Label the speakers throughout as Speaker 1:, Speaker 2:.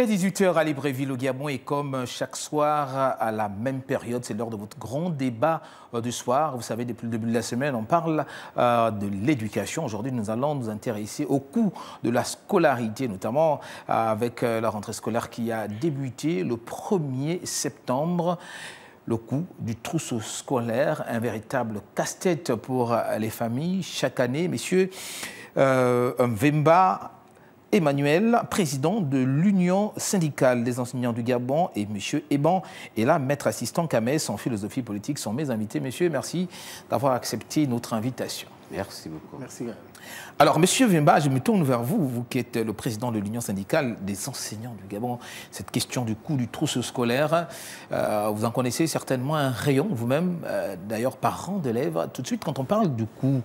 Speaker 1: Il est 18 h à Libreville au Gabon et comme chaque soir à la même période, c'est l'heure de votre grand débat du soir. Vous savez, depuis le début de la semaine, on parle de l'éducation. Aujourd'hui, nous allons nous intéresser au coût de la scolarité, notamment avec la rentrée scolaire qui a débuté le 1er septembre. Le coût du trousseau scolaire, un véritable casse-tête pour les familles chaque année. Messieurs, Mvemba Emmanuel, président de l'Union syndicale des enseignants du Gabon, et M. Eban est là, maître assistant CAMES en philosophie politique, sont mes invités. Messieurs, merci d'avoir accepté notre invitation.
Speaker 2: Merci beaucoup.
Speaker 3: Merci.
Speaker 1: Alors, M. Mvemba, je me tourne vers vous, vous qui êtes le président de l'Union syndicale des enseignants du Gabon. Cette question du coût du trousseau scolaire, vous en connaissez certainement un rayon vous-même, d'ailleurs parent d'élèves. Tout de suite, quand on parle du coût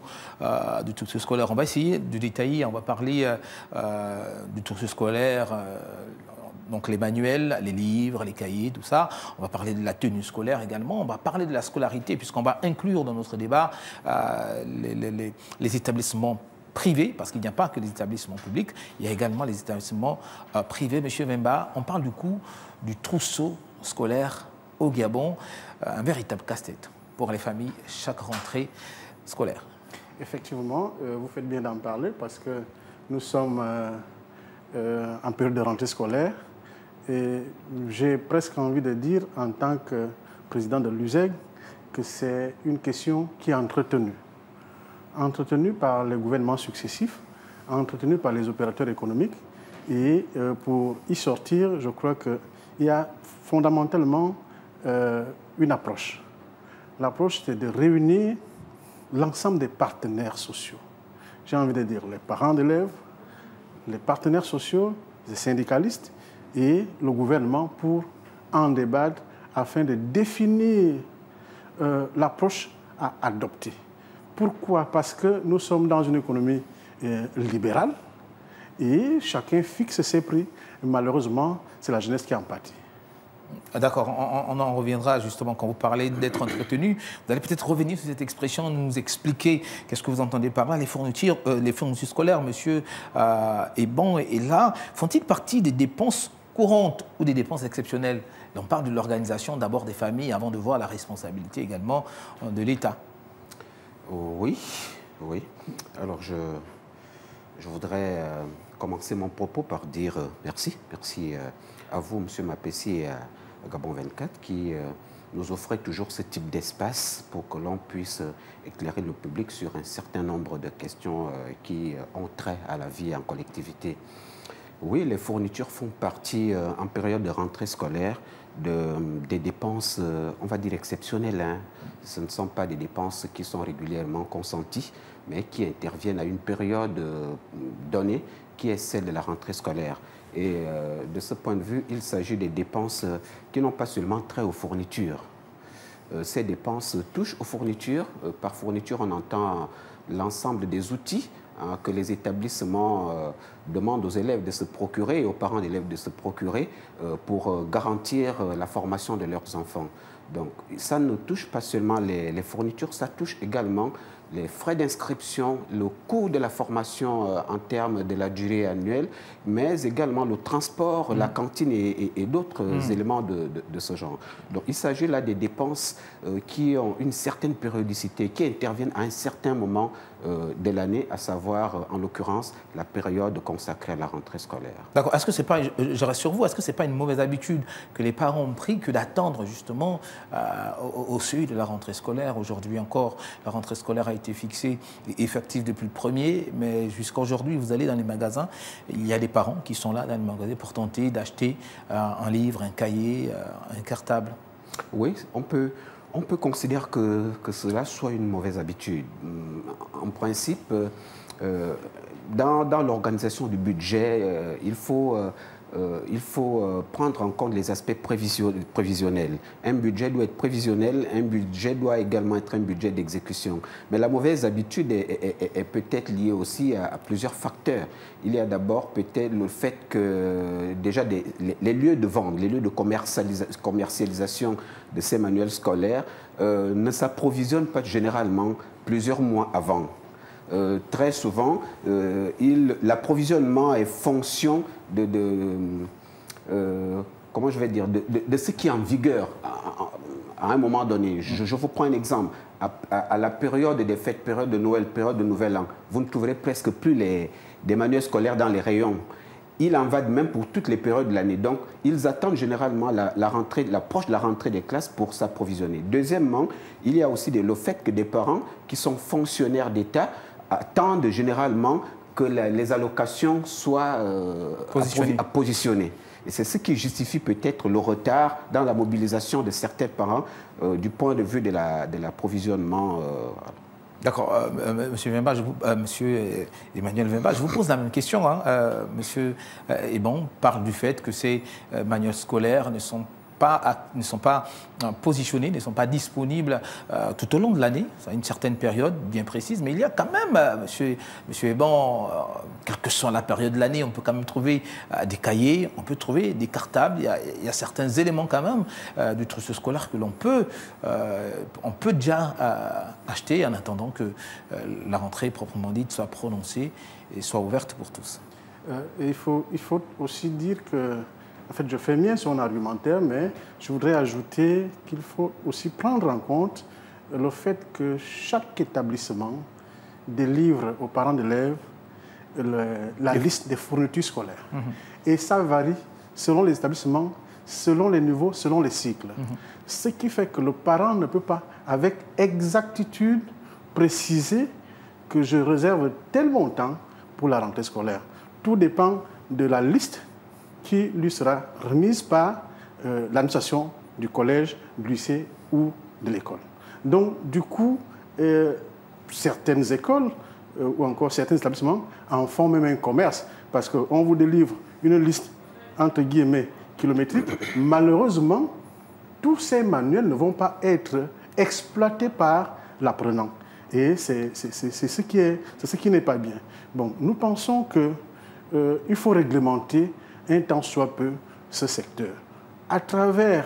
Speaker 1: du trousseau scolaire, on va essayer de détailler, on va parler du trousseau scolaire, donc les manuels, les livres, les cahiers, tout ça. On va parler de la tenue scolaire également. On va parler de la scolarité, puisqu'on va inclure dans notre débat les établissements privés, parce qu'il n'y a pas que les établissements publics, il y a également les établissements privés. Monsieur Mvemba, on parle du coût du trousseau scolaire au Gabon, un véritable casse-tête pour les familles chaque rentrée scolaire.
Speaker 3: Effectivement, vous faites bien d'en parler parce que nous sommes en période de rentrée scolaire et j'ai presque envie de dire en tant que président de l'USEG que c'est une question qui est entretenue par les gouvernements successifs, entretenue par les opérateurs économiques. Et pour y sortir, je crois qu'il y a fondamentalement une approche. L'approche, c'est de réunir l'ensemble des partenaires sociaux. J'ai envie de dire les parents d'élèves, les partenaires sociaux, les syndicalistes et le gouvernement pour en débattre afin de définir l'approche à adopter. Pourquoi? Parce que nous sommes dans une économie libérale et chacun fixe ses prix. Et malheureusement, c'est la jeunesse qui en pâtit.
Speaker 1: D'accord, on en reviendra justement quand vous parlez d'être entretenu. Vous allez peut-être revenir sur cette expression, nous expliquer qu'est-ce que vous entendez par là. Les fournitures scolaires, monsieur Eban est là. Font-ils partie des dépenses courantes ou des dépenses exceptionnelles? On parle de l'organisation d'abord des familles avant de voir la responsabilité également de l'État.
Speaker 2: Oui. Alors, je voudrais commencer mon propos par dire merci. Merci à vous, M. Mapessi, et à Gabon 24, qui nous offrait toujours ce type d'espace pour que l'on puisse éclairer le public sur un certain nombre de questions qui ont trait à la vie en collectivité. Oui, les fournitures font partie, en période de rentrée scolaire, des dépenses, on va dire, exceptionnelles. Ce ne sont pas des dépenses qui sont régulièrement consenties, mais qui interviennent à une période donnée, qui est celle de la rentrée scolaire. Et de ce point de vue, il s'agit des dépenses qui n'ont pas seulement trait aux fournitures. Ces dépenses touchent aux fournitures. Par fourniture, on entend l'ensemble des outils que les établissements demandent aux élèves de se procurer et aux parents d'élèves de se procurer pour garantir la formation de leurs enfants. Donc ça ne touche pas seulement les fournitures, ça touche également les frais d'inscription, le coût de la formation en termes de la durée annuelle, mais également le transport, la cantine et d'autres éléments de ce genre. Donc il s'agit là des dépenses qui ont une certaine périodicité, qui interviennent à un certain moment de l'année, à savoir en l'occurrence la période consacrée à la rentrée scolaire.
Speaker 1: D'accord. Est-ce que c'est pas, je reste sur vous, est-ce que c'est pas une mauvaise habitude que les parents ont pris que d'attendre justement au seuil de la rentrée scolaire? Aujourd'hui encore, la rentrée scolaire a été fixée et effective depuis le 1er, mais jusqu'à aujourd'hui, vous allez dans les magasins, il y a des parents qui sont là dans les magasins pour tenter d'acheter un livre, un cahier, un cartable.
Speaker 2: Oui, on peut considérer que cela soit une mauvaise habitude. En principe, dans l'organisation du budget, il faut prendre en compte les aspects prévisionnels. Un budget doit être prévisionnel, un budget doit également être un budget d'exécution. Mais la mauvaise habitude est peut-être liée aussi à plusieurs facteurs. Il y a d'abord peut-être le fait que déjà les lieux de vente, les lieux de commercialisation de ces manuels scolaires ne s'approvisionnent pas généralement plusieurs mois avant. Très souvent, l'approvisionnement est fonction comment je vais dire, de ce qui est en vigueur à un moment donné. Je vous prends un exemple. À la période des fêtes, période de Noël, période de Nouvel An, vous ne trouverez presque plus des manuels scolaires dans les rayons. Il en va de même pour toutes les périodes de l'année. Donc, ils attendent généralement l'approche de la rentrée des classes pour s'approvisionner. Deuxièmement, il y a aussi le fait que des parents qui sont fonctionnaires d'État attendent généralement que les allocations soient positionnées. Et c'est ce qui justifie peut-être le retard dans la mobilisation de certains parents du point de vue de l'approvisionnement.
Speaker 1: D'accord. Monsieur Vemba, Monsieur Emmanuel Vemba, je vous pose la même question. Monsieur Ebon parle du fait que ces manuels scolaires ne sont pas positionnés, ne sont pas disponibles tout au long de l'année, à une certaine période bien précise, mais il y a quand même, monsieur Ebon, quelle que soit la période de l'année, on peut quand même trouver des cahiers, on peut trouver des cartables, il y a certains éléments quand même du trousseau scolaire que l'on peut, déjà acheter en attendant que la rentrée proprement dite soit prononcée et soit ouverte pour tous.
Speaker 3: Il faut aussi dire que en fait, je fais mien son argumentaire, mais je voudrais ajouter qu'il faut aussi prendre en compte le fait que chaque établissement délivre aux parents d'élèves la liste des fournitures scolaires. Et ça varie selon les établissements, selon les niveaux, selon les cycles. Ce qui fait que le parent ne peut pas, avec exactitude, préciser que je réserve tel montant pour la rentrée scolaire. Tout dépend de la liste qui lui sera remise par l'administration du collège, du lycée ou de l'école. Donc, du coup, certaines écoles ou encore certains établissements en font même un commerce parce qu'on vous délivre une liste, entre guillemets, kilométrique. Malheureusement, tous ces manuels ne vont pas être exploités par l'apprenant. Et c'est ce qui n'est pas bien. Bon, nous pensons qu'il faut réglementer un tant soit peu ce secteur. À travers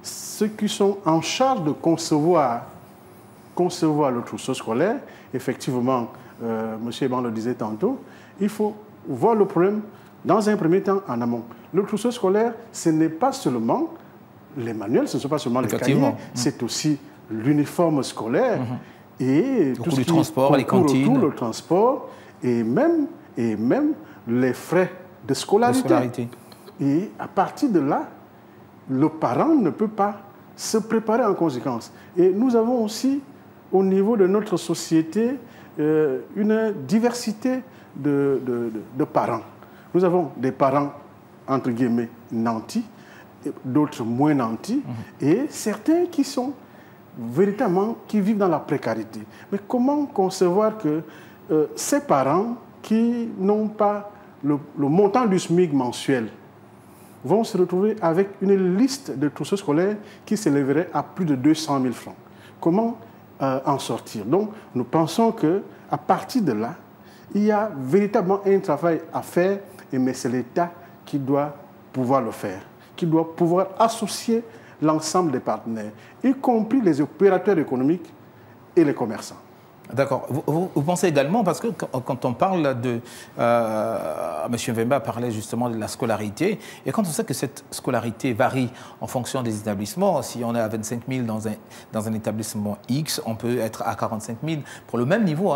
Speaker 3: ceux qui sont en charge de concevoir le trousseau scolaire, effectivement, M. Eban le disait tantôt, il faut voir le problème dans un premier temps en amont. Le trousseau scolaire, ce n'est pas seulement les manuels, ce ne sont pas seulement les cahiers, c'est aussi l'uniforme scolaire et tout ce qui
Speaker 1: transport, les cantines,
Speaker 3: le transport et même les frais de scolarité. Et à partir de là, le parent ne peut pas se préparer en conséquence. Et nous avons aussi, au niveau de notre société, une diversité de parents. Nous avons des parents, entre guillemets, nantis, d'autres moins nantis, et certains qui sont véritablement, qui vivent dans la précarité. Mais comment concevoir que ces parents qui n'ont pas le montant du SMIC mensuel vont se retrouver avec une liste de trousseaux scolaires qui s'élèverait à plus de 200 000 francs. Comment en sortir? Donc, nous pensons qu'à partir de là, il y a véritablement un travail à faire, mais c'est l'État qui doit pouvoir le faire, qui doit pouvoir associer l'ensemble des partenaires, y compris les opérateurs économiques et les commerçants.
Speaker 1: D'accord. Vous pensez également, parce que quand on parle de... M. Vemba parlait justement de la scolarité, et quand on sait que cette scolarité varie en fonction des établissements, si on est à 25 000 dans un établissement X, on peut être à 45 000 pour le même niveau,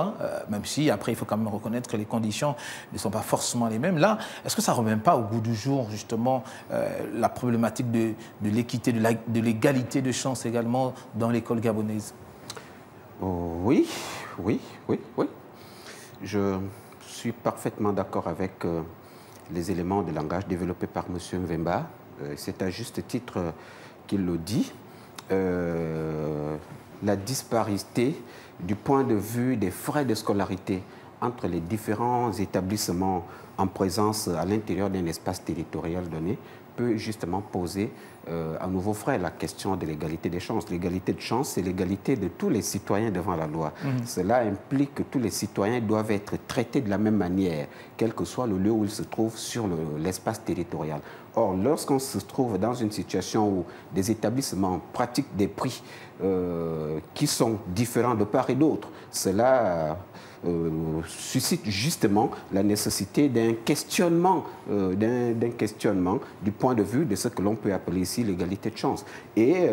Speaker 1: même si après il faut quand même reconnaître que les conditions ne sont pas forcément les mêmes. Là, est-ce que ça ne remet pas au goût du jour justement la problématique de l'équité, de l'égalité de chance également dans l'école gabonaise?
Speaker 2: Oui. Je suis parfaitement d'accord avec les éléments de langage développés par M. Mvemba. C'est à juste titre qu'il le dit. La disparité du point de vue des frais de scolarité entre les différents établissements en présence à l'intérieur d'un espace territorial donné peut justement poser à nouveau frais la question de l'égalité des chances. L'égalité de chances, c'est l'égalité de tous les citoyens devant la loi. Cela implique que tous les citoyens doivent être traités de la même manière, quel que soit le lieu où ils se trouvent sur l'espace territorial. Or, lorsqu'on se trouve dans une situation où des établissements pratiquent des prix qui sont différents de part et d'autre, cela suscite justement la nécessité d'un questionnement du point de vue de ce que l'on peut appeler ici l'égalité de chance. Et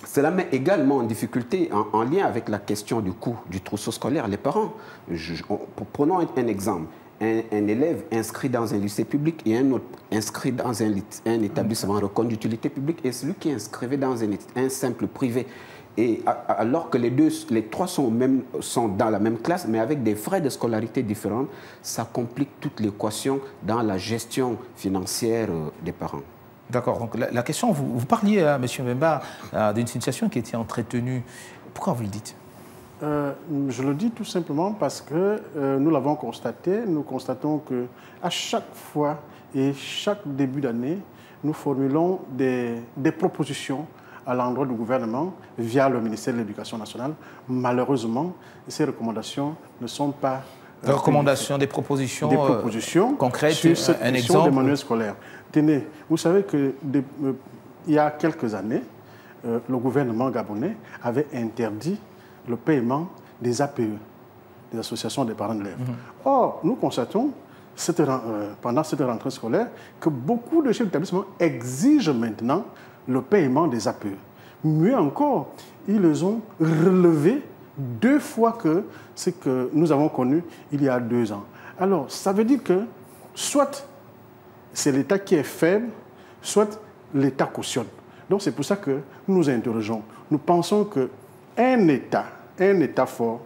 Speaker 2: cela met également en difficulté, en lien avec la question du coût du trousseau scolaire, les parents. Prenons un exemple. Un élève inscrit dans un lycée public et un autre inscrit dans un établissement reconnu d'utilité publique, et celui qui est inscrit dans un simple privé. Et alors que les trois sont dans la même classe, mais avec des frais de scolarité différents, ça complique toute l'équation dans la gestion financière des parents.
Speaker 1: D'accord. Donc la question, vous parliez, M. Mbemba, d'une situation qui était entretenue. Pourquoi vous le dites?
Speaker 3: Je le dis tout simplement parce que nous l'avons constaté. Nous constatons qu'à chaque fois et chaque début d'année, nous formulons des propositions à l'endroit du gouvernement via le ministère de l'Éducation nationale. Malheureusement, ces recommandations ne sont pas...
Speaker 1: Des recommandations, des propositions concrètes,
Speaker 3: sur cette
Speaker 1: un
Speaker 3: question
Speaker 1: exemple
Speaker 3: des manuels scolaires. Tenez, vous savez qu'il y a quelques années, le gouvernement gabonais avait interdit le paiement des APE, des associations des parents d'élèves. Or, nous constatons, pendant cette rentrée scolaire, que beaucoup de chefs d'établissement exigent maintenant le paiement des APE. Mieux encore, ils les ont relevés 2 fois que ce que nous avons connu il y a 2 ans. Alors, ça veut dire que soit c'est l'État qui est faible, soit l'État cautionne. Donc, c'est pour ça que nous nous interrogeons. Nous pensons qu'un État fort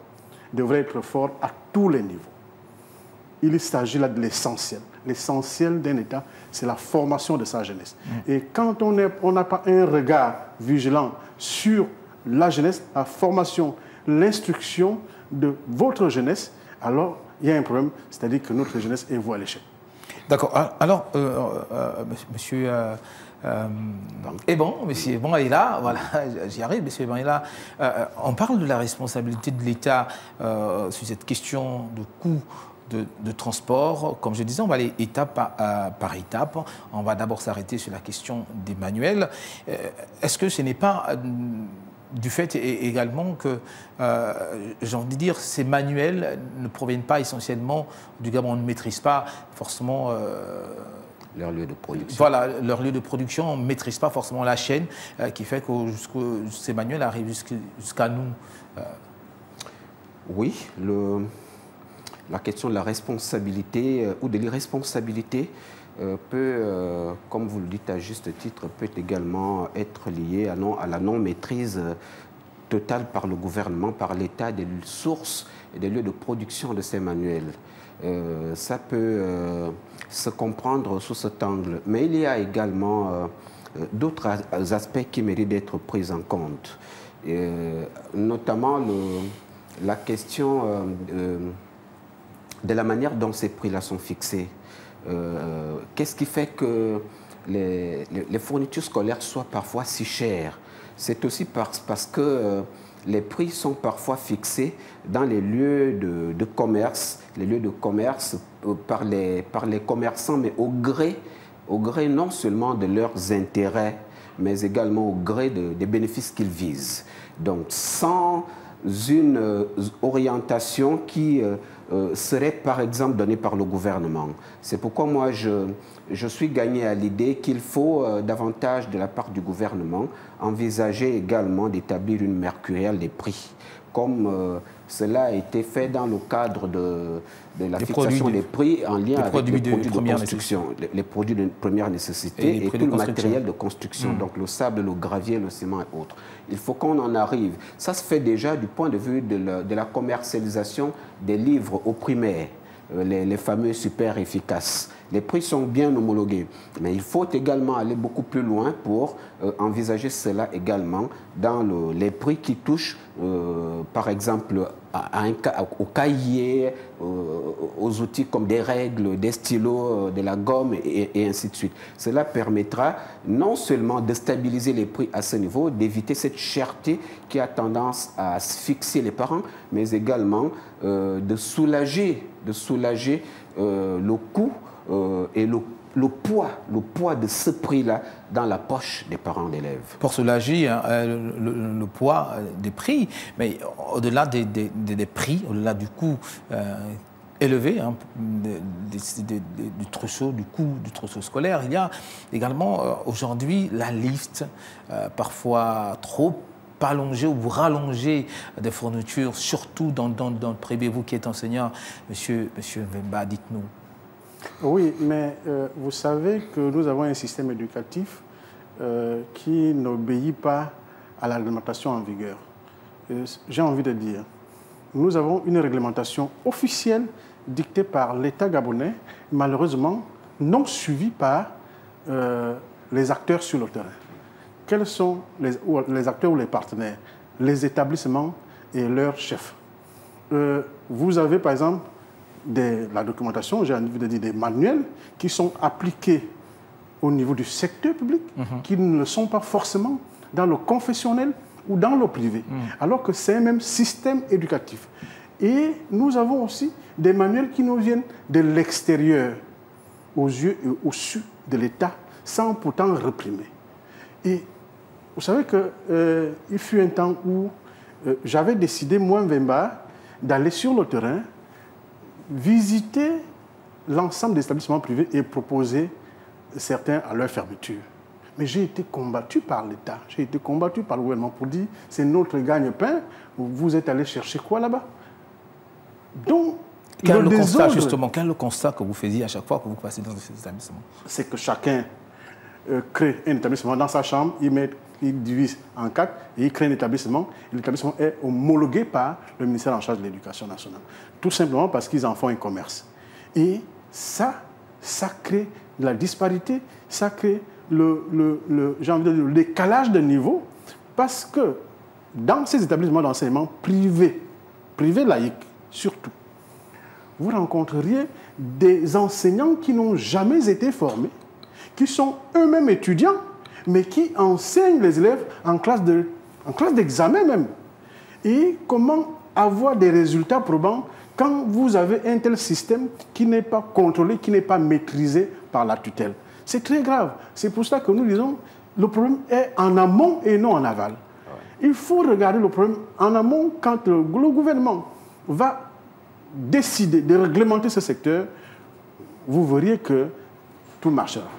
Speaker 3: devrait être fort à tous les niveaux. Il s'agit là de l'essentiel. L'essentiel d'un État, c'est la formation de sa jeunesse. Et quand on n'a pas un regard vigilant sur la jeunesse, la formation, l'instruction de votre jeunesse, alors il y a un problème, c'est-à-dire que notre jeunesse est vouée à l'échec.
Speaker 1: D'accord. Alors, monsieur Ebon est là, voilà, j'y arrive, monsieur Ebon est là. On parle de la responsabilité de l'État sur cette question de coût de transport. Comme je disais, on va aller étape par étape. On va d'abord s'arrêter sur la question des manuels. Est-ce que ce n'est pas du fait également que, j'ai envie de dire, ces manuels ne proviennent pas essentiellement du Gabon, on ne maîtrise pas forcément
Speaker 2: leur lieu de production.
Speaker 1: Voilà, leur lieu de production, on ne maîtrise pas forcément la chaîne qui fait que ces manuels arrivent jusqu'à nous.
Speaker 2: Oui, la question de la responsabilité ou de l'irresponsabilité peut, comme vous le dites à juste titre, peut également être liée à la non-maîtrise totale par le gouvernement, par l'État des sources et des lieux de production de ces manuels. Ça peut se comprendre sous cet angle. Mais il y a également d'autres aspects qui méritent d'être pris en compte, notamment la question de la manière dont ces prix-là sont fixés. Qu'est-ce qui fait que les fournitures scolaires soient parfois si chères? C'est aussi parce que les prix sont parfois fixés dans les lieux de commerce, par les commerçants, mais au gré non seulement de leurs intérêts, mais également au gré des bénéfices qu'ils visent. Donc, sans une orientation qui serait par exemple donnée par le gouvernement. C'est pourquoi moi je suis gagné à l'idée qu'il faut davantage de la part du gouvernement envisager également d'établir une mercurielle des prix, comme cela a été fait dans le cadre de la fixation des prix en lien avec les produits de construction, les produits de première nécessité et tout le matériel de construction, donc le sable, le gravier, le ciment et autres. Il faut qu'on en arrive. Ça se fait déjà du point de vue de la commercialisation des livres au primaire, les fameux super efficaces. Les prix sont bien homologués, mais il faut également aller beaucoup plus loin pour envisager cela également dans les prix qui touchent, par exemple, aux cahiers, aux outils comme des règles, des stylos, de la gomme et ainsi de suite. Cela permettra non seulement de stabiliser les prix à ce niveau, d'éviter cette cherté qui a tendance à asphyxier les parents, mais également de soulager le coût et le poids de ce prix-là dans la poche des parents d'élèves.
Speaker 1: Pour soulager le poids des prix, mais au-delà des prix, au-delà du coût élevé du trousseau, du coût du trousseau scolaire, il y a également aujourd'hui la liste parfois trop allongée ou rallongée des fournitures, surtout dans le privé. Vous qui êtes enseignant, monsieur Mvemba, dites-nous.
Speaker 3: Oui, mais vous savez que nous avons un système éducatif qui n'obéit pas à la réglementation en vigueur. J'ai envie de dire, nous avons une réglementation officielle dictée par l'État gabonais, malheureusement non suivie par les acteurs sur le terrain. Quels sont les acteurs ou les partenaires? Les établissements et leurs chefs. Vous avez par exemple la documentation, j'ai envie de dire des manuels qui sont appliqués au niveau du secteur public, qui ne le sont pas forcément dans le confessionnel ou dans le privé, alors que c'est un même système éducatif. Et nous avons aussi des manuels qui nous viennent de l'extérieur, aux yeux et au su de l'État, sans pourtant réprimer. Et vous savez qu'il fut un temps où j'avais décidé, moi, Mvemba, d'aller sur le terrain, visiter l'ensemble des établissements privés et proposer certains à leur fermeture. Mais j'ai été combattu par l'État, j'ai été combattu par le gouvernement pour dire c'est notre gagne-pain, vous êtes allé chercher quoi là-bas? Donc,
Speaker 1: quel est le constat que vous faisiez à chaque fois que vous passez dans ces établissements?
Speaker 3: C'est que chacun crée un établissement dans sa chambre, il divise en 4 et il crée un établissement. Et l'établissement est homologué par le ministère en charge de l'Éducation nationale. Tout simplement parce qu'ils en font un commerce. Et ça crée de la disparité, ça crée j'ai envie de dire, le décalage de niveau, parce que dans ces établissements d'enseignement privés laïques surtout, vous rencontreriez des enseignants qui n'ont jamais été formés, qui sont eux-mêmes étudiants, mais qui enseignent les élèves en classe d'examen même. Et comment avoir des résultats probants quand vous avez un tel système qui n'est pas contrôlé, qui n'est pas maîtrisé par la tutelle? C'est très grave. C'est pour ça que nous disons le problème est en amont et non en aval. Il faut regarder le problème en amont quand le gouvernement va décider de réglementer ce secteur. Vous verriez que tout marchera.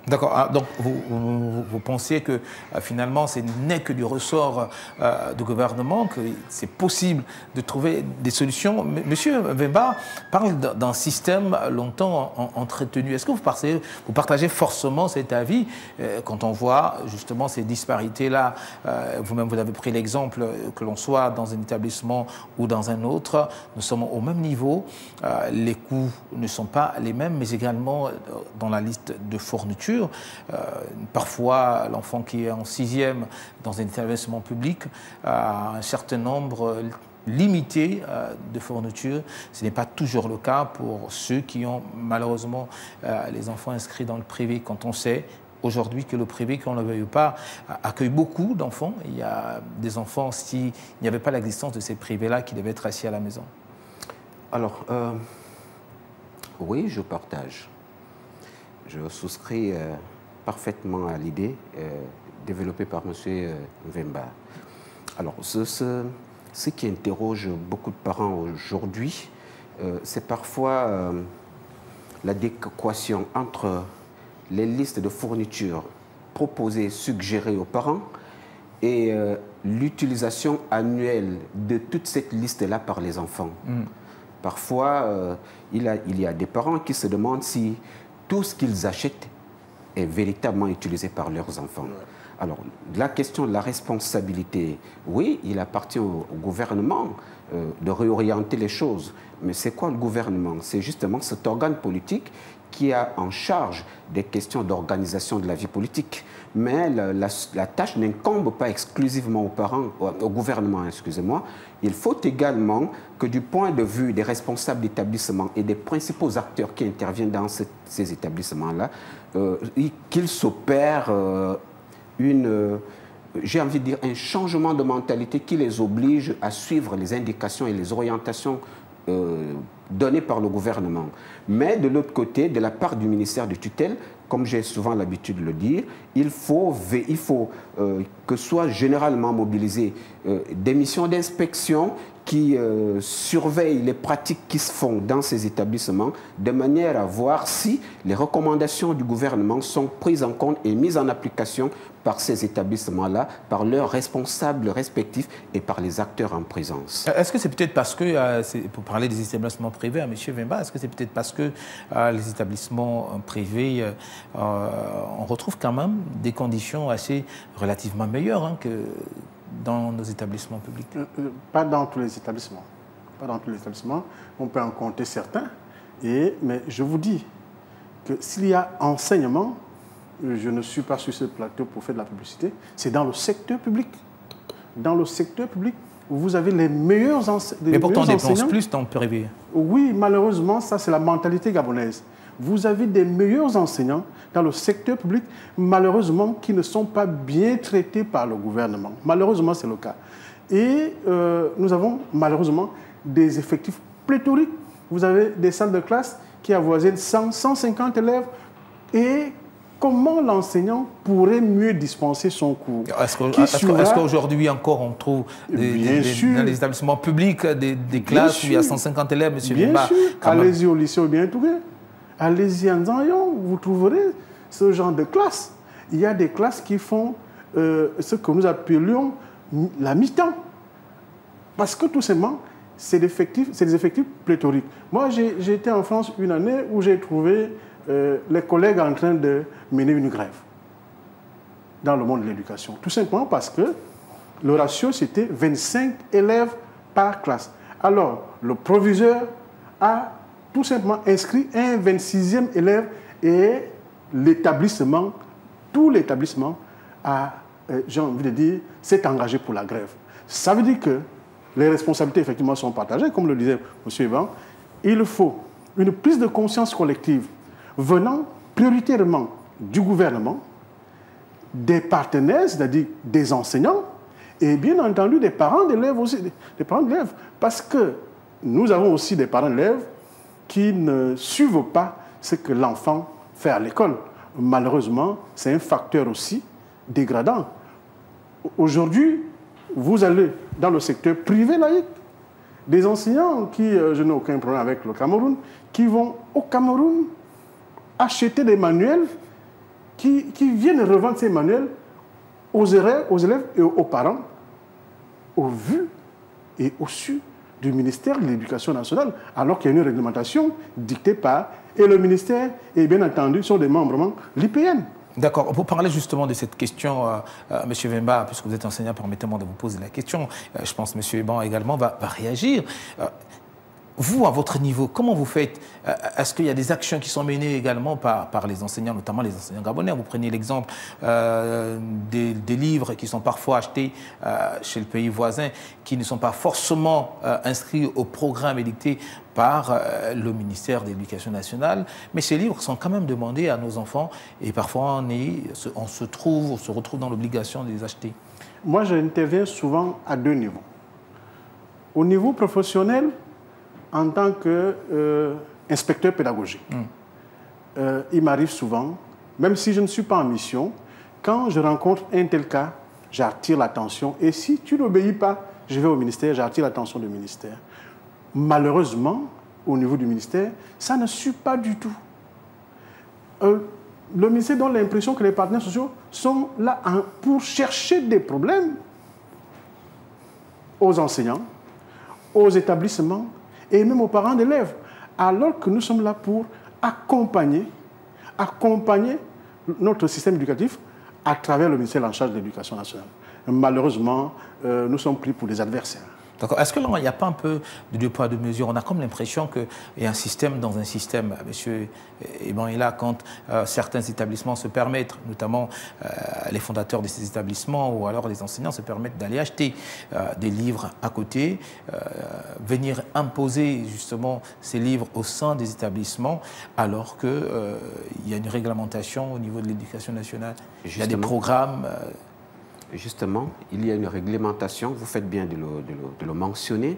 Speaker 1: D'accord. Donc, vous pensiez que finalement, ce n'est que du ressort du gouvernement, que c'est possible de trouver des solutions. Monsieur Mvemba parle d'un système longtemps entretenu. Est-ce que vous partagez forcément cet avis quand on voit justement ces disparités-là? Vous-même, vous avez pris l'exemple que l'on soit dans un établissement ou dans un autre, nous sommes au même niveau. Les coûts ne sont pas les mêmes, mais également dans la liste de fourniture. Parfois, l'enfant qui est en 6e dans un établissement public a un certain nombre limité de fournitures. Ce n'est pas toujours le cas pour ceux qui ont malheureusement les enfants inscrits dans le privé. Quand on sait aujourd'hui que le privé, qu'on ne le veuille pas, accueille beaucoup d'enfants. Il y a des enfants, s'il n'y avait pas l'existence de ces privés-là, qui devaient être assis à la maison.
Speaker 2: Alors, oui, je partage. Je souscris parfaitement à l'idée développée par M. Mvemba. Alors, ce qui interroge beaucoup de parents aujourd'hui, c'est parfois l'adéquation entre les listes de fournitures proposées, suggérées aux parents et l'utilisation annuelle de toute cette liste-là par les enfants. Parfois, il y a des parents qui se demandent si tout ce qu'ils achètent est véritablement utilisé par leurs enfants. Alors, la question de la responsabilité, oui, il appartient au gouvernement de réorienter les choses. Mais c'est quoi le gouvernement? C'est justement cet organe politique qui a en charge des questions d'organisation de la vie politique. Mais la tâche n'incombe pas exclusivement aux parents, au gouvernement, excusez-moi. Il faut également que du point de vue des responsables d'établissements et des principaux acteurs qui interviennent dans ces établissements-là, qu'il s'opère j'ai envie de dire, un changement de mentalité qui les oblige à suivre les indications et les orientations donnés par le gouvernement. Mais de l'autre côté, de la part du ministère de tutelle, comme j'ai souvent l'habitude de le dire, il faut que soient généralement mobilisées des missions d'inspection qui surveillent les pratiques qui se font dans ces établissements de manière à voir si les recommandations du gouvernement sont prises en compte et mises en application par ces établissements-là, par leurs responsables respectifs et par les acteurs en présence.
Speaker 1: Est-ce que c'est peut-être parce que, pour parler des établissements privés, M. Vemba, est-ce que c'est peut-être parce que les établissements privés, on retrouve quand même des conditions assez relativement meilleures que dans nos établissements publics?
Speaker 3: Pas dans tous les établissements. Pas dans tous les établissements. On peut en compter certains. Mais je vous dis que s'il y a enseignement, je ne suis pas sur ce plateau pour faire de la publicité, c'est dans le secteur public. Dans le secteur public, vous avez les meilleurs enseignants.
Speaker 1: Mais pourtant, on dépense plus dans le privé.
Speaker 3: Oui, malheureusement, ça c'est la mentalité gabonaise. Vous avez des meilleurs enseignants dans le secteur public, malheureusement, qui ne sont pas bien traités par le gouvernement. Malheureusement, c'est le cas. Et nous avons malheureusement des effectifs pléthoriques. Vous avez des salles de classe qui avoisinent 100, 150 élèves. Et comment l'enseignant pourrait mieux dispenser son cours?
Speaker 1: Est-ce qu'aujourd'hui encore on trouve dans les établissements publics des classes où il y a 150 élèves, M. Vemba?
Speaker 3: Bien sûr. Allez-y au lycée au Bien-Touré. Allez-y en Zanyon, vous trouverez ce genre de classe. Il y a des classes qui font ce que nous appelions la mi-temps. Parce que tout simplement, c'est des effectifs pléthoriques. Moi, j'ai été en France une année où j'ai trouvé les collègues en train de mener une grève dans le monde de l'éducation. Tout simplement parce que le ratio, c'était 25 élèves par classe. Alors, le proviseur a tout simplement inscrit un 26e élève et l'établissement, tout l'établissement a, j'ai envie de dire, s'est engagé pour la grève. Ça veut dire que les responsabilités, effectivement, sont partagées, comme le disait M. Evan. Il faut une prise de conscience collective venant prioritairement du gouvernement, des partenaires, c'est-à-dire des enseignants, et bien entendu des parents d'élèves aussi, des parents d'élèves. Parce que nous avons aussi des parents d'élèves qui ne suivent pas ce que l'enfant fait à l'école. Malheureusement, c'est un facteur aussi dégradant. Aujourd'hui, vous allez dans le secteur privé laïque, des enseignants qui, je n'ai aucun problème avec le Cameroun, qui vont au Cameroun acheter des manuels, qui viennent revendre ces manuels aux élèves et aux parents, au vu et au su du ministère de l'Éducation nationale, alors qu'il y a une réglementation dictée par... Et le ministère, et bien entendu, sont des membres l'IPN.
Speaker 1: D'accord. Pour parler justement de cette question, M. Vemba, puisque vous êtes enseignant, permettez-moi de vous poser la question. Je pense que M. Eban également va réagir. Vous, à votre niveau, comment vous faites? Est-ce qu'il y a des actions qui sont menées également par les enseignants, notamment les enseignants gabonais? Vous prenez l'exemple des livres qui sont parfois achetés chez le pays voisin, qui ne sont pas forcément inscrits au programme édicté par le ministère de l'Éducation nationale. Mais ces livres sont quand même demandés à nos enfants et parfois on se retrouve dans l'obligation de les acheter.
Speaker 3: Moi, j'interviens souvent à deux niveaux. Au niveau professionnel, en tant qu'inspecteur pédagogique, il m'arrive souvent, même si je ne suis pas en mission, quand je rencontre un tel cas, j'attire l'attention. Et si tu n'obéis pas, je vais au ministère, j'attire l'attention du ministère. Malheureusement, au niveau du ministère, ça ne suit pas du tout. Le ministère donne l'impression que les partenaires sociaux sont là pour chercher des problèmes aux enseignants, aux établissements, et même aux parents d'élèves, alors que nous sommes là pour accompagner notre système éducatif à travers le ministère en charge de l'Éducation nationale. Malheureusement, nous sommes pris pour des adversaires.
Speaker 1: D'accord. Est-ce que là, il n'y a pas un peu de deux poids, deux mesures? On a comme l'impression qu'il y a un système dans un système. Monsieur Eban est là quand certains établissements se permettent, notamment les fondateurs de ces établissements ou alors les enseignants se permettent d'aller acheter des livres à côté, venir imposer justement ces livres au sein des établissements alors qu'il y a une réglementation au niveau de l'Éducation nationale. Il y a des programmes...
Speaker 2: Justement, il y a une réglementation, vous faites bien de le mentionner.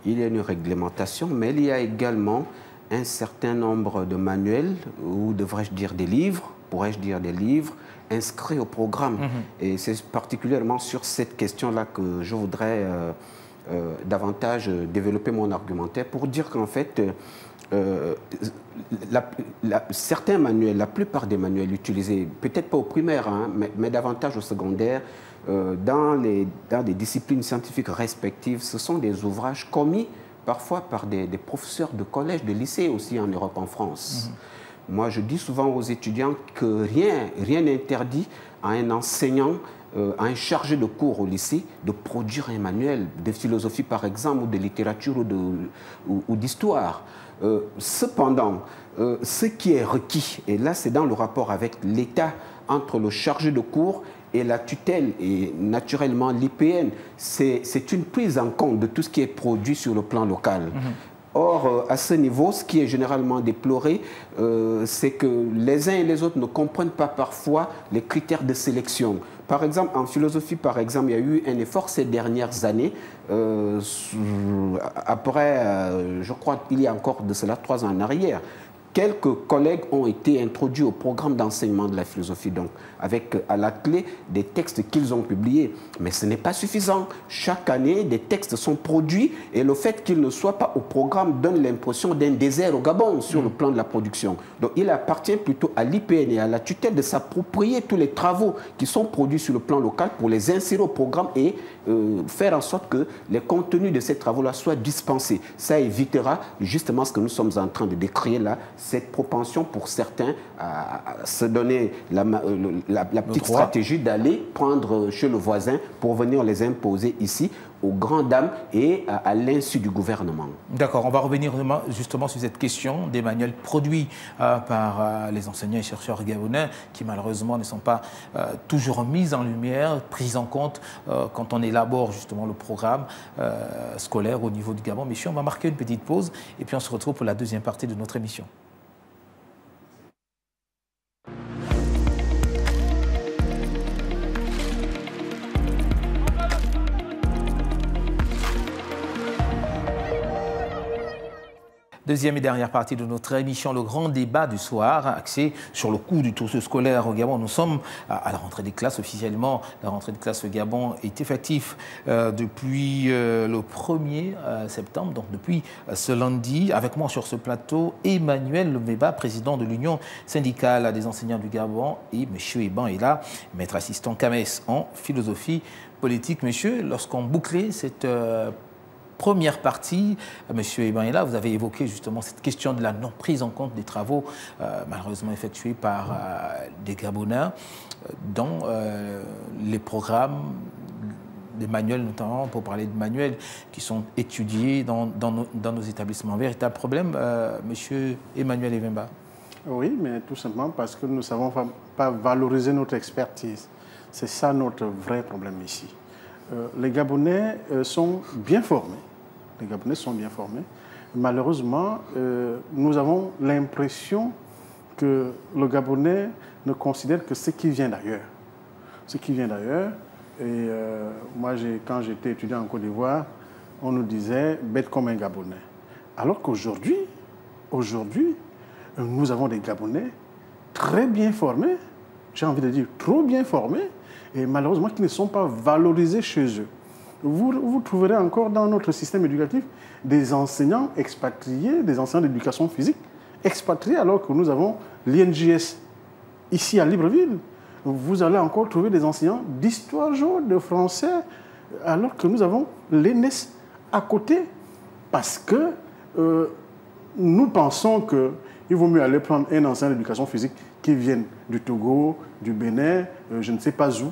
Speaker 2: il y a une réglementation, mais il y a également un certain nombre de manuels, ou devrais-je dire des livres, pourrais-je dire des livres, inscrits au programme. Et c'est particulièrement sur cette question-là que je voudrais davantage développer mon argumentaire pour dire qu'en fait, certains manuels, la plupart des manuels utilisés, peut-être pas au primaire, hein, mais davantage au secondaire, dans des disciplines scientifiques respectives, ce sont des ouvrages commis parfois par des professeurs de collège, de lycée aussi en Europe, en France. Moi, je dis souvent aux étudiants que rien n'interdit à un enseignant, à un chargé de cours au lycée, de produire un manuel de philosophie, par exemple, ou de littérature ou d'histoire. Cependant, ce qui est requis, et là c'est dans le rapport avec l'État entre le chargé de cours et la tutelle, et naturellement l'IPN, c'est une prise en compte de tout ce qui est produit sur le plan local. Or, à ce niveau, ce qui est généralement déploré, c'est que les uns et les autres ne comprennent pas parfois les critères de sélection. Par exemple, en philosophie, par exemple, il y a eu un effort ces dernières années. Après, je crois qu'il y a encore de cela 3 ans en arrière, quelques collègues ont été introduits au programme d'enseignement de la philosophie, donc avec à la clé des textes qu'ils ont publiés. Mais ce n'est pas suffisant. Chaque année, des textes sont produits et le fait qu'ils ne soient pas au programme donne l'impression d'un désert au Gabon sur le plan de la production. Donc il appartient plutôt à l'IPN et à la tutelle de s'approprier tous les travaux qui sont produits sur le plan local pour les insérer au programme et faire en sorte que les contenus de ces travaux-là soient dispensés. Ça évitera justement ce que nous sommes en train de décrire là, cette propension pour certains à se donner la petite stratégie d'aller prendre chez le voisin pour venir les imposer ici aux grandes dames et à l'insu du gouvernement.
Speaker 1: D'accord, on va revenir justement sur cette question des manuels produits par les enseignants et chercheurs gabonais qui malheureusement ne sont pas toujours mis en lumière, pris en compte quand on élabore justement le programme scolaire au niveau du Gabon. Messieurs, on va marquer une petite pause et puis on se retrouve pour la deuxième partie de notre émission. Deuxième et dernière partie de notre émission, le grand débat du soir, axé sur le coût du trousseau scolaire au Gabon. Nous sommes à la rentrée des classes officiellement. La rentrée des classes au Gabon est effective depuis le 1er septembre, donc depuis ce lundi. Avec moi sur ce plateau, Emmanuel Lomeba, président de l'Union syndicale des enseignants du Gabon, et M. Eban est là, maître assistant CAMES en philosophie politique. Lorsqu'on bouclait cette première partie, M. Eban est là, vous avez évoqué justement cette question de la non-prise en compte des travaux malheureusement effectués par des Gabonais dans les programmes, des manuels notamment, pour parler de manuels qui sont étudiés dans nos établissements. Véritable problème, M. Emmanuel Evemba?
Speaker 3: Oui, mais tout simplement parce que nous ne savons pas valoriser notre expertise. C'est ça notre vrai problème ici. Les Gabonais sont bien formés. Les Gabonais sont bien formés. Malheureusement, nous avons l'impression que le Gabonais ne considère que ce qui vient d'ailleurs. Ce qui vient d'ailleurs. Et moi, quand j'étais étudiant en Côte d'Ivoire, on nous disait « bête comme un Gabonais ». Alors qu'aujourd'hui, nous avons des Gabonais très bien formés, j'ai envie de dire trop bien formés, et malheureusement qui ne sont pas valorisés chez eux. Vous trouverez encore dans notre système éducatif des enseignants expatriés, des enseignants d'éducation physique expatriés, alors que nous avons l'INJS ici à Libreville. Vous allez encore trouver des enseignants d'histoire géo, de français, alors que nous avons l'ENES à côté, parce que nous pensons qu'il vaut mieux aller prendre un enseignant d'éducation physique qui vient du Togo, du Bénin, je ne sais pas où,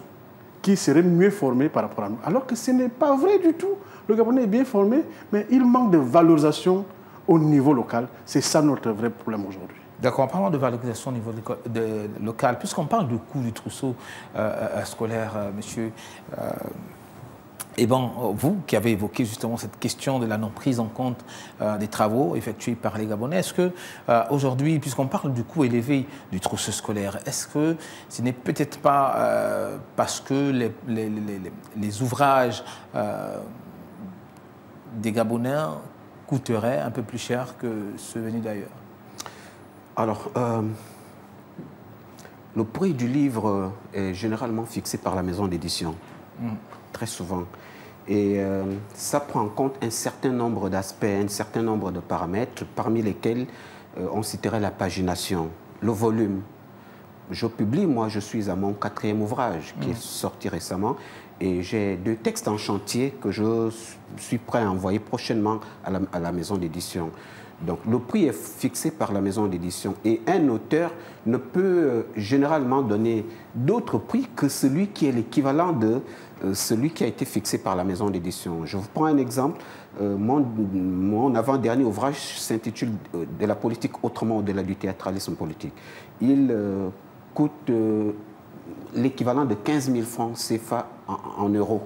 Speaker 3: qui serait mieux formé par rapport à nous. Alors que ce n'est pas vrai du tout. Le Gabonais est bien formé, mais il manque de valorisation au niveau local. C'est ça notre vrai problème aujourd'hui.
Speaker 1: D'accord, en parlant de valorisation au niveau local, puisqu'on parle du coût du trousseau scolaire, monsieur Eban, vous qui avez évoqué justement cette question de la non-prise en compte des travaux effectués par les Gabonais, est-ce que aujourd'hui, puisqu'on parle du coût élevé du trousseau scolaire, est-ce que ce n'est peut-être pas parce que les ouvrages des Gabonais coûterait un peu plus cher que ceux venus d'ailleurs?
Speaker 2: Alors, le prix du livre est généralement fixé par la maison d'édition, très souvent. Et ça prend en compte un certain nombre d'aspects, un certain nombre de paramètres, parmi lesquels on citerait la pagination, le volume. Je publie, moi, je suis à mon 4e ouvrage qui est sorti récemment et j'ai 2 textes en chantier que je suis prêt à envoyer prochainement à la maison d'édition. Donc, le prix est fixé par la maison d'édition et un auteur ne peut généralement donner d'autre prix que celui qui est l'équivalent de celui qui a été fixé par la maison d'édition. Je vous prends un exemple. Mon avant-dernier ouvrage s'intitule « De la politique autrement au-delà du théâtralisme politique ». Il coûte l'équivalent de 15 000 francs CFA en euros.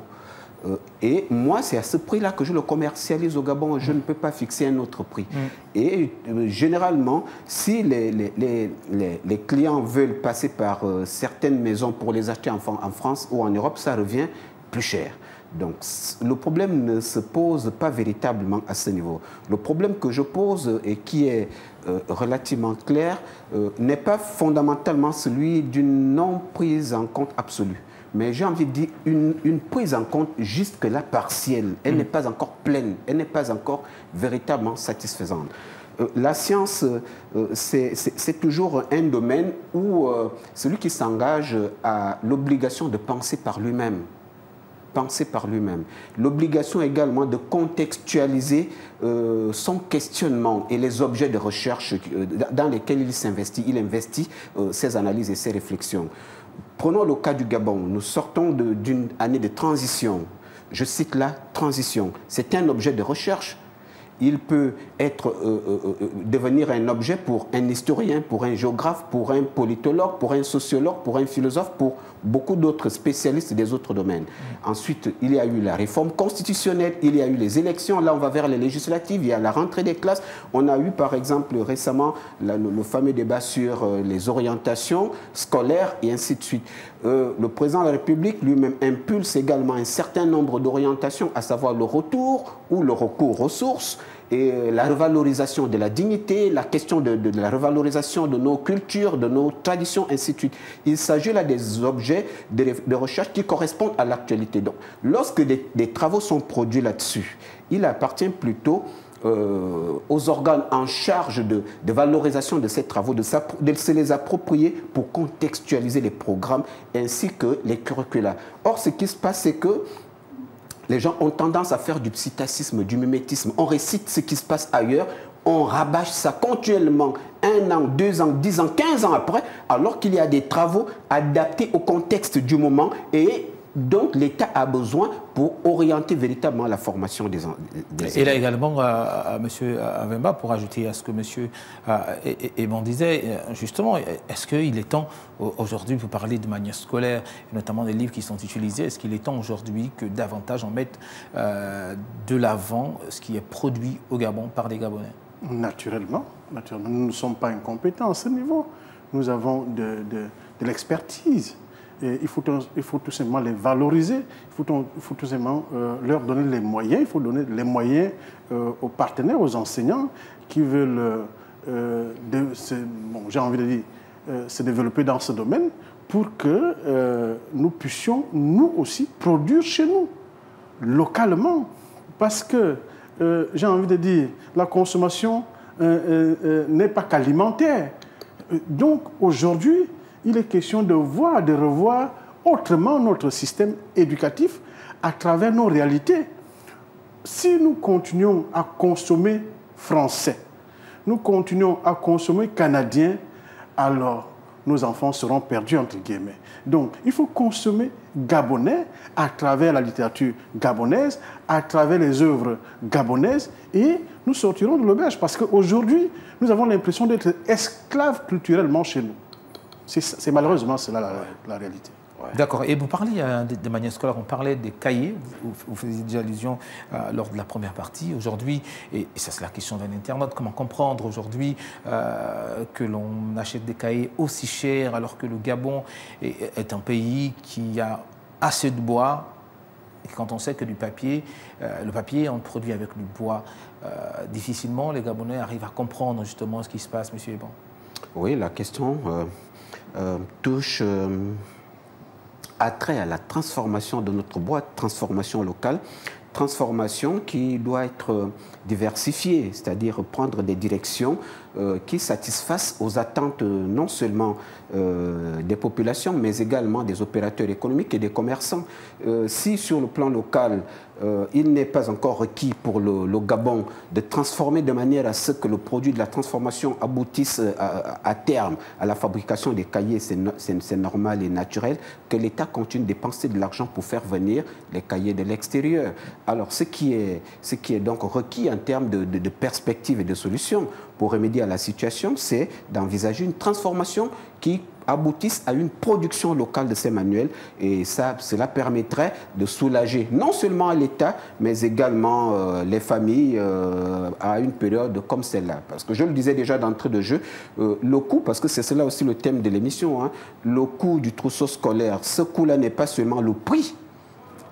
Speaker 2: Et moi, c'est à ce prix-là que je le commercialise au Gabon. Je ne peux pas fixer un autre prix. Et généralement, si les clients veulent passer par certaines maisons pour les acheter en France ou en Europe, ça revient plus cher. Donc, le problème ne se pose pas véritablement à ce niveau. Le problème que je pose et qui est relativement clair n'est pas fondamentalement celui d'une non-prise en compte absolue. Mais j'ai envie de dire une prise en compte jusque-là partielle. Elle n'est pas encore pleine, elle n'est pas encore véritablement satisfaisante. La science, c'est toujours un domaine où celui qui s'engage a l'obligation de penser par lui-même. Penser par lui-même. L'obligation également de contextualiser son questionnement et les objets de recherche dans lesquels il s'investit. Il investit ses analyses et ses réflexions. Prenons le cas du Gabon. Nous sortons d'une année de transition. Je cite la transition. C'est un objet de recherche. Il peut devenir un objet pour un historien, pour un géographe, pour un politologue, pour un sociologue, pour un philosophe, pour beaucoup d'autres spécialistes des autres domaines. Ensuite, il y a eu la réforme constitutionnelle, il y a eu les élections, là on va vers les législatives, il y a la rentrée des classes. On a eu par exemple récemment le fameux débat sur les orientations scolaires et ainsi de suite. Le président de la République lui-même impulse également un certain nombre d'orientations, à savoir le retour ou le recours aux sources, et la revalorisation de la dignité, la question de la revalorisation de nos cultures, de nos traditions, ainsi de suite. Il s'agit là des objets de recherche qui correspondent à l'actualité. Donc, lorsque des travaux sont produits là-dessus, il appartient plutôt aux organes en charge de valorisation de ces travaux, de se les approprier pour contextualiser les programmes ainsi que les curricula. Or, ce qui se passe, c'est que les gens ont tendance à faire du psittacisme, du mimétisme. On récite ce qui se passe ailleurs, on rabâche ça continuellement 1 an, 2 ans, 10 ans, 15 ans après, alors qu'il y a des travaux adaptés au contexte du moment et donc l'État a besoin pour orienter véritablement la formation des
Speaker 1: Et là également, M. Avemba, pour ajouter à ce que M. Ebon disait, justement, est-ce qu'il est temps aujourd'hui, vous parlez de manière scolaire, et notamment des livres qui sont utilisés, est-ce qu'il est temps aujourd'hui que davantage on mette de l'avant ce qui est produit au Gabon par des Gabonais? Naturellement.
Speaker 3: Nous ne sommes pas incompétents à ce niveau. Nous avons de l'expertise. Et il faut tout simplement les valoriser, il faut tout simplement leur donner les moyens, il faut donner les moyens aux partenaires, aux enseignants qui veulent, j'ai envie de dire, se développer dans ce domaine pour que nous puissions, nous aussi, produire chez nous, localement. Parce que, j'ai envie de dire, la consommation n'est pas qu'alimentaire. Donc, aujourd'hui, il est question de voir, de revoir autrement notre système éducatif à travers nos réalités. Si nous continuons à consommer français, nous continuons à consommer canadien, alors nos enfants seront perdus, entre guillemets. Donc, il faut consommer gabonais à travers la littérature gabonaise, à travers les œuvres gabonaises, et nous sortirons de l'auberge. Parce qu'aujourd'hui, nous avons l'impression d'être esclaves culturellement chez nous. C'est malheureusement cela la réalité.
Speaker 1: Ouais. D'accord. Et vous parlez de manière scolaire, on parlait des cahiers, vous faisiez déjà allusion lors de la première partie. Aujourd'hui, et ça c'est la question d'un internaute, comment comprendre aujourd'hui que l'on achète des cahiers aussi chers alors que le Gabon est un pays qui a assez de bois, Et quand on sait que le papier on le produit avec du bois, difficilement les Gabonais arrivent à comprendre justement ce qui se passe, M. Eban.
Speaker 2: Oui, la question touche attrait à la transformation de notre bois, transformation locale, transformation qui doit être diversifiée, c'est-à-dire prendre des directions qui satisfassent aux attentes non seulement des populations, mais également des opérateurs économiques et des commerçants. Si sur le plan local, il n'est pas encore requis pour le Gabon de transformer de manière à ce que le produit de la transformation aboutisse à terme à la fabrication des cahiers, c'est normal et naturel que l'État continue de dépenser de l'argent pour faire venir les cahiers de l'extérieur. Alors ce qui est donc requis en termes de perspectives et de solutions pour remédier à la situation, c'est d'envisager une transformation qui aboutisse à une production locale de ces manuels, et cela permettrait de soulager non seulement l'État, mais également les familles à une période comme celle-là. Parce que je le disais déjà d'entrée de jeu, le coût, parce que c'est cela aussi le thème de l'émission, hein, le coût du trousseau scolaire, ce coût-là n'est pas seulement le prix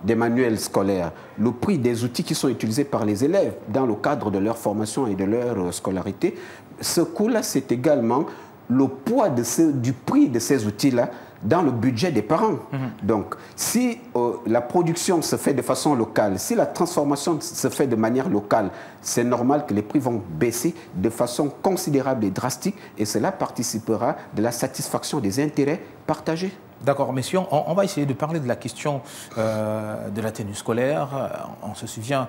Speaker 2: des manuels scolaires, le prix des outils qui sont utilisés par les élèves dans le cadre de leur formation et de leur scolarité. Ce coût-là, c'est également le poids du prix de ces outils-là dans le budget des parents. Donc, si la production se fait de façon locale, si la transformation se fait de manière locale, c'est normal que les prix vont baisser de façon considérable et drastique, et cela participera de la satisfaction des intérêts partagés.
Speaker 1: D'accord, messieurs, on va essayer de parler de la question de la tenue scolaire. On se souvient,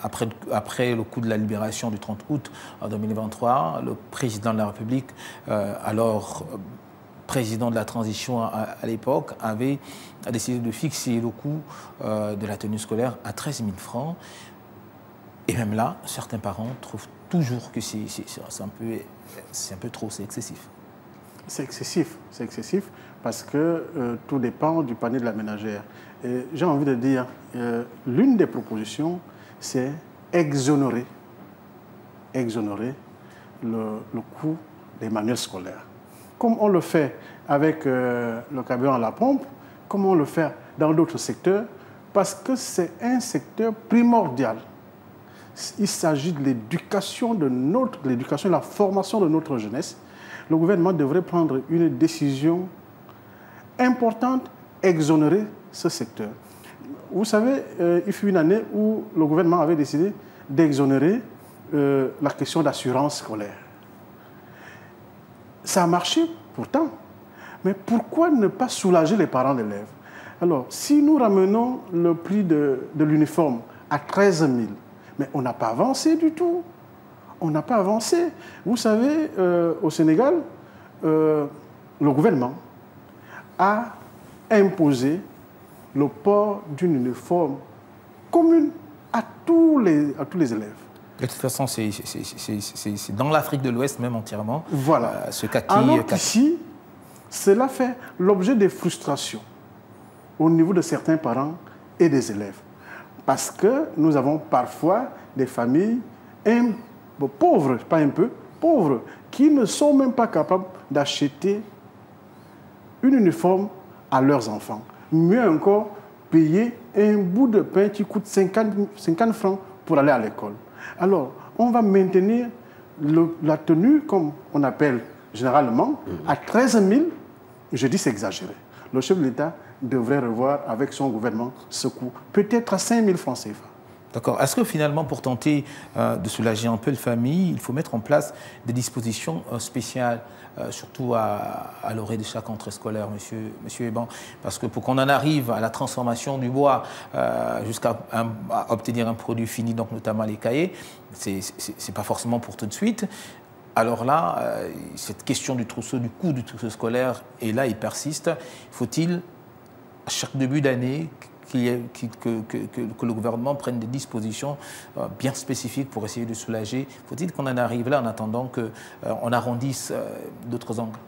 Speaker 1: après le coup de la libération du 30 août 2023, le président de la République, alors président de la transition à l'époque, avait décidé de fixer le coût de la tenue scolaire à 13 000 francs. Et même là, certains parents trouvent toujours que c'est un peu trop, c'est excessif.
Speaker 3: C'est excessif parce que tout dépend du panier de la ménagère. Et j'ai envie de dire, l'une des propositions, c'est exonérer le coût des manuels scolaires. Comme on le fait avec le carburant à la pompe, comme on le fait dans d'autres secteurs, parce que c'est un secteur primordial. Il s'agit de l'éducation et la formation de notre jeunesse. Le gouvernement devrait prendre une décision importante, exonérer ce secteur. Vous savez, il fut une année où le gouvernement avait décidé d'exonérer la question d'assurance scolaire. Ça a marché pourtant, mais pourquoi ne pas soulager les parents d'élèves? Alors, si nous ramenons le prix de l'uniforme à 13 000, mais on n'a pas avancé du tout. On n'a pas avancé. Vous savez, au Sénégal, le gouvernement a imposé le port d'une uniforme commune à tous les élèves.
Speaker 1: De toute façon, c'est dans l'Afrique de l'Ouest même entièrement.
Speaker 3: Voilà.
Speaker 1: Ce kaki.
Speaker 3: Alors qu'ici, cela fait l'objet des frustrations au niveau de certains parents et des élèves. Parce que nous avons parfois des familles pauvres, pas un peu, pauvres, qui ne sont même pas capables d'acheter une uniforme à leurs enfants. Mieux encore, payer un bout de pain qui coûte 50 francs pour aller à l'école. Alors, on va maintenir la tenue, comme on appelle généralement, à 13 000. Je dis c'est exagéré. Le chef de l'État devrait revoir avec son gouvernement ce coût, peut-être à 5 000 francs CFA.
Speaker 1: D'accord. Est-ce que finalement, pour tenter de soulager un peu les familles, il faut mettre en place des dispositions spéciales, surtout à l'orée de chaque entrée scolaire, monsieur Eban? Parce que pour qu'on en arrive à la transformation du bois jusqu'à obtenir un produit fini, donc notamment les cahiers, c'est pas forcément pour tout de suite. Alors là, cette question du coût du trousseau scolaire, et là, il persiste. Faut-il, à chaque début d'année, que le gouvernement prenne des dispositions bien spécifiques pour essayer de soulager? Faut-il qu'on en arrive là en attendant qu'on arrondisse d'autres angles?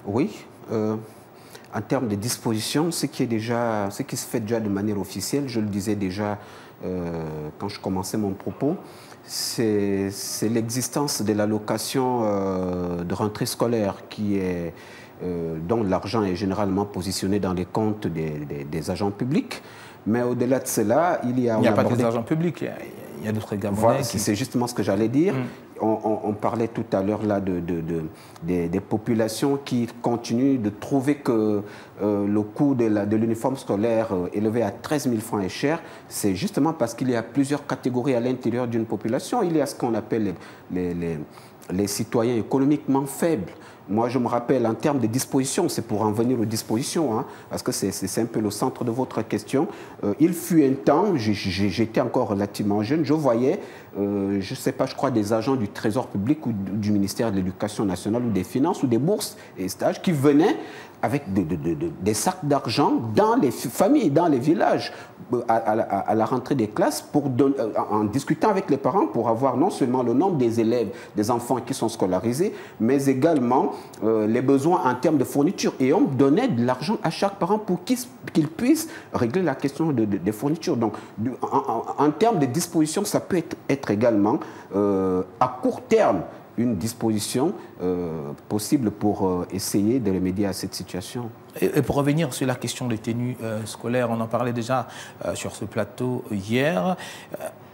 Speaker 2: Oui. En termes de dispositions, ce qui se fait déjà de manière officielle, je le disais déjà quand je commençais mon propos, c'est l'existence de l'allocation de rentrée scolaire dont l'argent est généralement positionné dans les comptes des agents publics. Mais au-delà de cela, il y a...
Speaker 1: Il n'y a pas que des argents publics, il y a d'autres Gabonais.
Speaker 2: Voilà, c'est justement ce que j'allais dire. On parlait tout à l'heure là des populations qui continuent de trouver que le coût de l'uniforme scolaire élevé à 13 000 francs est cher. C'est justement parce qu'il y a plusieurs catégories à l'intérieur d'une population. Il y a ce qu'on appelle les citoyens économiquement faibles. Moi, je me rappelle, en termes de dispositions, c'est pour en venir aux dispositions, hein, parce que c'est un peu le centre de votre question. Il fut un temps, j'étais encore relativement jeune, je voyais, je ne sais pas, je crois, des agents du Trésor public ou du ministère de l'Éducation nationale ou des Finances ou des bourses et stages qui venaient avec des sacs d'argent dans les familles, dans les villages, à la rentrée des classes, en discutant avec les parents pour avoir non seulement le nombre des élèves, des enfants qui sont scolarisés, mais également les besoins en termes de fourniture. Et on donnait de l'argent à chaque parent pour qu'il puisse régler la question des fournitures. Donc, en termes de dispositions, ça peut être également à court terme une disposition possible pour essayer de remédier à cette situation.
Speaker 1: Et pour revenir sur la question des tenues scolaires, on en parlait déjà sur ce plateau hier.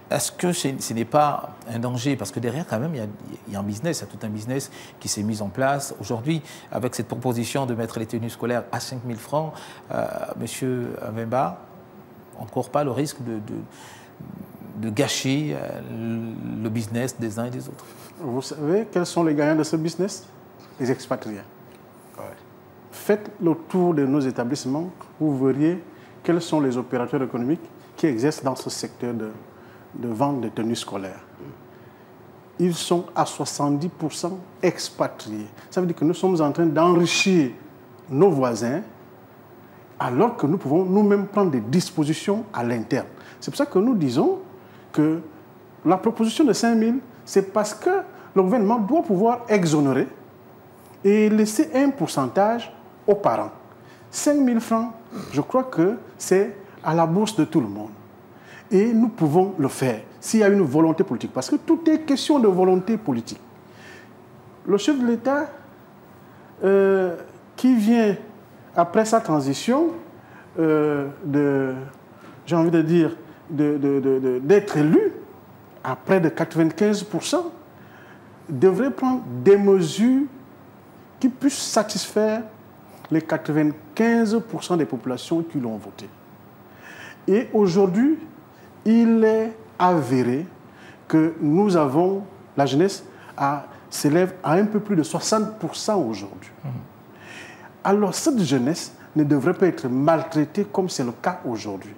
Speaker 1: Est-ce que ce n'est pas un danger? Parce que derrière, quand même, il y a un business, il y a tout un business qui s'est mis en place. Aujourd'hui, avec cette proposition de mettre les tenues scolaires à 5 000 francs, Monsieur Avemba, on ne court pas le risque de gâcher le business des uns et des autres?
Speaker 3: Vous savez quels sont les gagnants de ce business? Les expatriés. Ouais. Faites le tour de nos établissements, vous verriez quels sont les opérateurs économiques qui exercent dans ce secteur de vente de tenues scolaires. Ils sont à 70% expatriés. Ça veut dire que nous sommes en train d'enrichir nos voisins alors que nous pouvons nous-mêmes prendre des dispositions à l'interne. C'est pour ça que nous disons que la proposition de 5 000, c'est parce que le gouvernement doit pouvoir exonérer et laisser un pourcentage aux parents. 5 000 francs, je crois que c'est à la bourse de tout le monde. Et nous pouvons le faire s'il y a une volonté politique. Parce que tout est question de volonté politique. Le chef de l'État, qui vient après sa transition, j'ai envie de dire, d'être élu à près de 95%, devrait prendre des mesures qui puissent satisfaire les 95% des populations qui l'ont voté. Et aujourd'hui, il est avéré que nous avons, la jeunesse s'élève à un peu plus de 60% aujourd'hui. Alors cette jeunesse ne devrait pas être maltraitée comme c'est le cas aujourd'hui.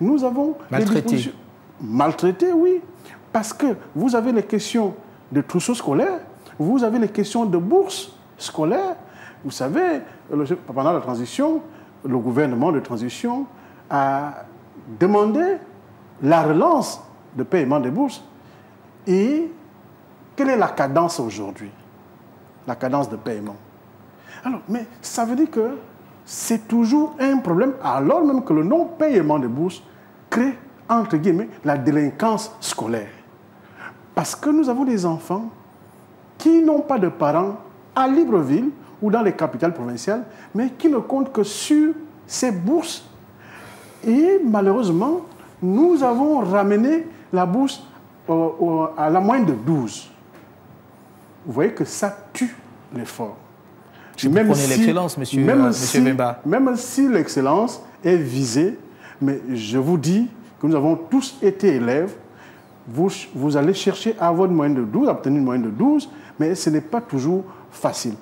Speaker 3: Nous avons...
Speaker 1: Maltraitée?
Speaker 3: Maltraitée, oui. Parce que vous avez les questions de trousseau scolaire, vous avez les questions de bourse scolaire. Vous savez, pendant la transition, le gouvernement de transition a demandé la relance de paiement des bourses. Et quelle est la cadence aujourd'hui? La cadence de paiement. Alors, mais ça veut dire que c'est toujours un problème, alors même que le non-paiement des bourses crée, entre guillemets, la délinquance scolaire. Parce que nous avons des enfants qui n'ont pas de parents à Libreville ou dans les capitales provinciales, mais qui ne comptent que sur ces bourses. Et malheureusement, nous avons ramené la bourse à la moyenne de 12. Vous voyez que ça tue l'effort.
Speaker 1: Même si l'excellence, monsieur Avemba.
Speaker 3: Même si l'excellence est visée, mais je vous dis que nous avons tous été élèves. Vous allez chercher à avoir une moyenne de 12, à obtenir une moyenne de 12, mais ce n'est pas toujours facile.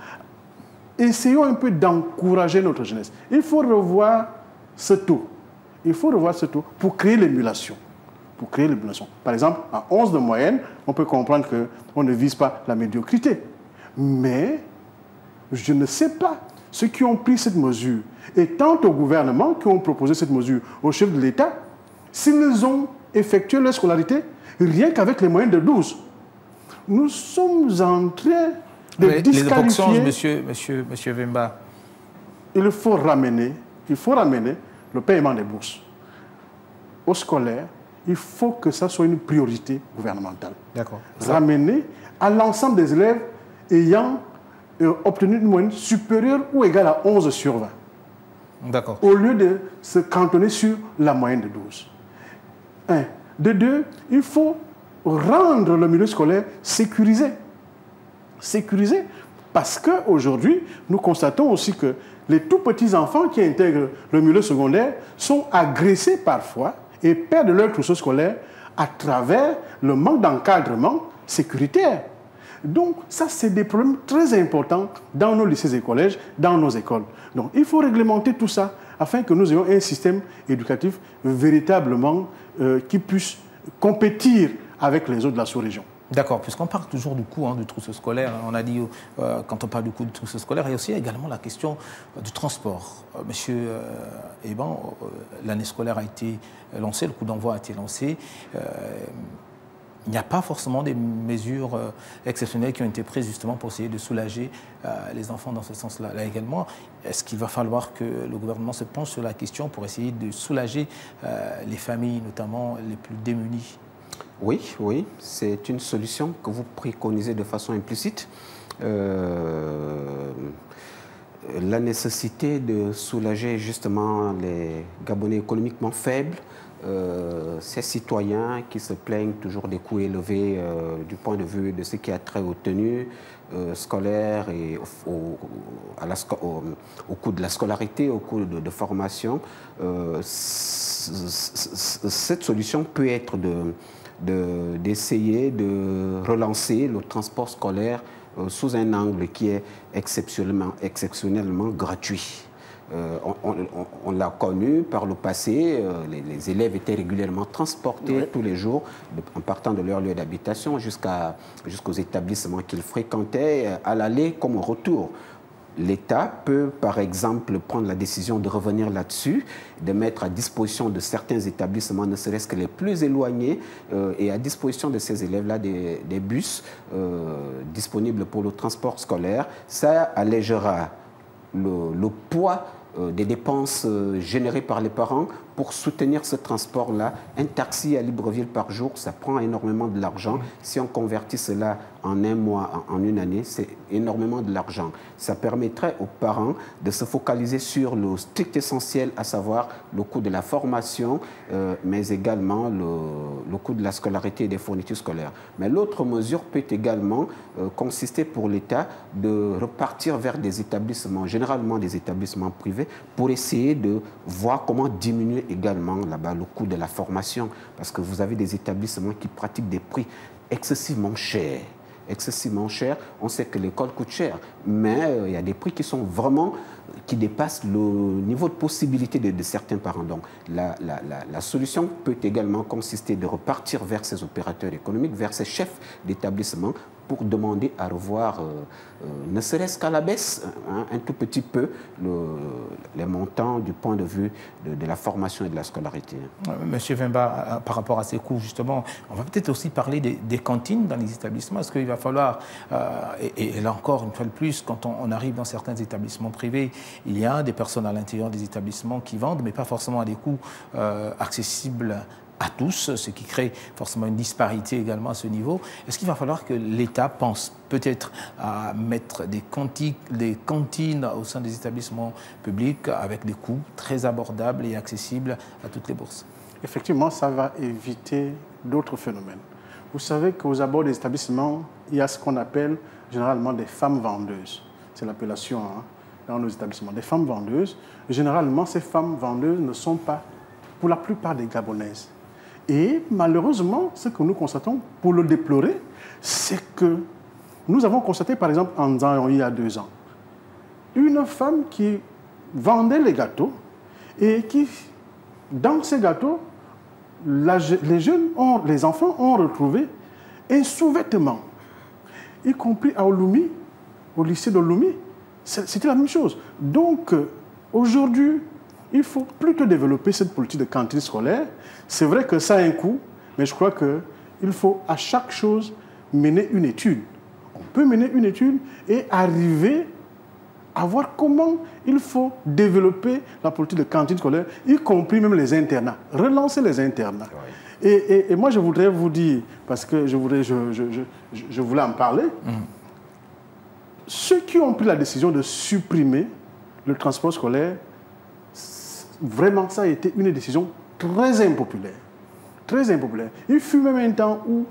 Speaker 3: Essayons un peu d'encourager notre jeunesse. Il faut revoir ce taux. Il faut revoir ce taux pour créer l'émulation. Pour créer l'émulation. Par exemple, à 11 de moyenne, on peut comprendre qu'on ne vise pas la médiocrité. Mais je ne sais pas ceux qui ont pris cette mesure, et tant au gouvernement qui ont proposé cette mesure au chef de l'État, s'ils ont effectué leur scolarité rien qu'avec les moyens de 12. Nous sommes en train de disqualifier...
Speaker 1: Monsieur Avemba.
Speaker 3: Il faut ramener le paiement des bourses aux scolaires. Il faut que ça soit une priorité gouvernementale.
Speaker 1: D'accord.
Speaker 3: Ramener à l'ensemble des élèves ayant obtenu une moyenne supérieure ou égale à 11 sur 20.
Speaker 1: D'accord.
Speaker 3: Au lieu de se cantonner sur la moyenne de 12. Un. De deux, il faut rendre le milieu scolaire sécurisé. Sécurisé parce qu'aujourd'hui, nous constatons aussi que les tout petits enfants qui intègrent le milieu secondaire sont agressés parfois et perdent leur trousseau scolaire à travers le manque d'encadrement sécuritaire. Donc, ça, c'est des problèmes très importants dans nos lycées et collèges, dans nos écoles. Donc, il faut réglementer tout ça afin que nous ayons un système éducatif véritablement qui puisse compétir avec les autres de la sous-région.
Speaker 1: D'accord, puisqu'on parle toujours du coût du trousseau scolaire, on a dit, quand on parle du coût du trousseau scolaire, il y a aussi également la question du transport. Monsieur Eban, l'année scolaire a été lancée, le coup d'envoi a été lancé. Il n'y a pas forcément des mesures exceptionnelles qui ont été prises justement pour essayer de soulager les enfants dans ce sens-là. Là également, est-ce qu'il va falloir que le gouvernement se penche sur la question pour essayer de soulager les familles, notamment les plus démunies?
Speaker 2: Oui, oui, c'est une solution que vous préconisez de façon implicite. La nécessité de soulager justement les Gabonais économiquement faibles, ces citoyens qui se plaignent toujours des coûts élevés du point de vue de ce qui a trait aux tenues scolaires et au coût de la scolarité, au coût de formation. Cette solution peut être d'essayer de relancer le transport scolaire sous un angle qui est exceptionnellement gratuit. On l'a connu par le passé, les élèves étaient régulièrement transportés tous les jours en partant de leur lieu d'habitation jusqu'aux établissements qu'ils fréquentaient, à l'aller comme au retour. L'État peut, par exemple, prendre la décision de revenir là-dessus, de mettre à disposition de certains établissements, ne serait-ce que les plus éloignés, et à disposition de ces élèves-là des bus disponibles pour le transport scolaire. Ça allégera le poids des dépenses générées par les parents pour soutenir ce transport-là. Un taxi à Libreville par jour, ça prend énormément de l'argent. Si on convertit cela en un mois, en une année, c'est énormément de l'argent. Ça permettrait aux parents de se focaliser sur le strict essentiel, à savoir le coût de la formation, mais également le coût de la scolarité et des fournitures scolaires. Mais l'autre mesure peut également consister pour l'État de repartir vers des établissements, généralement des établissements privés, pour essayer de voir comment diminuer également là-bas le coût de la formation, parce que vous avez des établissements qui pratiquent des prix excessivement chers. Excessivement cher. On sait que l'école coûte cher, mais il y a des prix qui sont vraiment, qui dépassent le niveau de possibilité de certains parents. Donc la solution peut également consister de repartir vers ces opérateurs économiques, vers ces chefs d'établissement, pour demander à revoir, ne serait-ce qu'à la baisse, un tout petit peu, les montants du point de vue de la formation et de la scolarité.
Speaker 1: Monsieur Vimba, par rapport à ces coûts, justement, on va peut-être aussi parler des cantines dans les établissements. Est-ce qu'il va falloir, et là encore, une fois de plus, quand on arrive dans certains établissements privés, il y a des personnes à l'intérieur des établissements qui vendent, mais pas forcément à des coûts accessibles à tous, ce qui crée forcément une disparité également à ce niveau. Est-ce qu'il va falloir que l'État pense peut-être à mettre des cantines au sein des établissements publics avec des coûts très abordables et accessibles à toutes les bourses? Effectivement,
Speaker 3: ça va éviter d'autres phénomènes. Vous savez qu'aux abords des établissements, il y a ce qu'on appelle généralement des femmes vendeuses. C'est l'appellation dans nos établissements. Des femmes vendeuses. Généralement, ces femmes vendeuses ne sont pas, pour la plupart, des Gabonaises. Et malheureusement, ce que nous constatons, pour le déplorer, c'est que nous avons constaté, par exemple, en Zan, il y a 2 ans, une femme qui vendait les gâteaux et qui, dans ces gâteaux, les enfants ont retrouvé un sous-vêtement, y compris à Ouloumi, au lycée d'Ouloumi. C'était la même chose. Donc, aujourd'hui, il faut plutôt développer cette politique de cantine scolaire. C'est vrai que ça a un coût, mais je crois qu'il faut à chaque chose mener une étude. On peut mener une étude et arriver à voir comment il faut développer la politique de cantine scolaire, y compris même les internats, relancer les internats. Oui. Et moi, je voudrais vous dire, parce que je voulais en parler, ceux qui ont pris la décision de supprimer le transport scolaire, vraiment, ça a été une décision très impopulaire. Très impopulaire. Il fut même un temps où